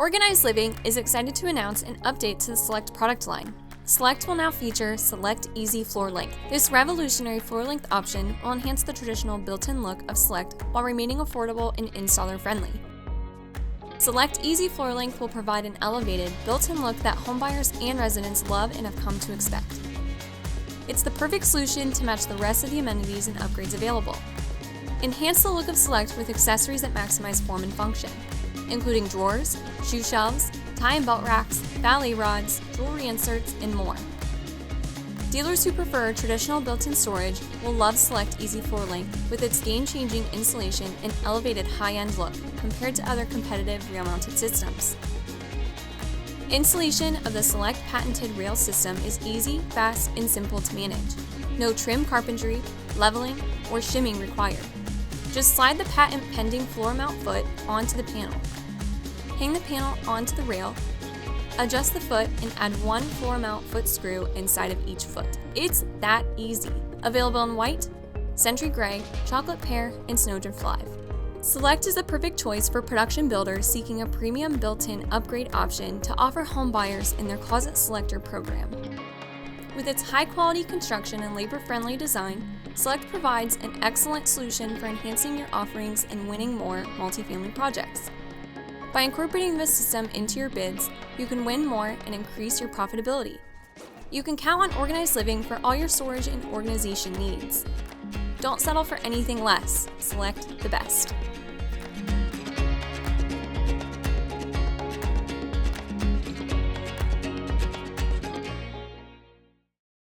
Organized Living is excited to announce an update to the Select product line. Select will now feature Select Easy Floor Length. This revolutionary floor length option will enhance the traditional built-in look of Select while remaining affordable and installer-friendly. Select Easy Floor Length will provide an elevated, built-in look that homebuyers and residents love and have come to expect. It's the perfect solution to match the rest of the amenities and upgrades available. Enhance the look of Select with accessories that maximize form and function, including drawers, shoe shelves, tie and belt racks, valet rods, jewelry inserts, and more. Dealers who prefer traditional built-in storage will love Select Easy Floor Length with its game-changing insulation and elevated high-end look compared to other competitive rail-mounted systems. Installation of the Select patented rail system is easy, fast, and simple to manage. No trim carpentry, leveling, or shimming required. Just slide the patent-pending floor mount foot onto the panel. Hang the panel onto the rail, adjust the foot, and add one floor mount foot screw inside of each foot. It's that easy. Available in white, century gray, chocolate pear, and snowdrift live. Select is the perfect choice for production builders seeking a premium built-in upgrade option to offer home buyers in their Closet Selector program. With its high-quality construction and labor-friendly design, Select provides an excellent solution for enhancing your offerings and winning more multifamily projects. By incorporating this system into your bids, you can win more and increase your profitability. You can count on Organized Living for all your storage and organization needs. Don't settle for anything less. Select the best.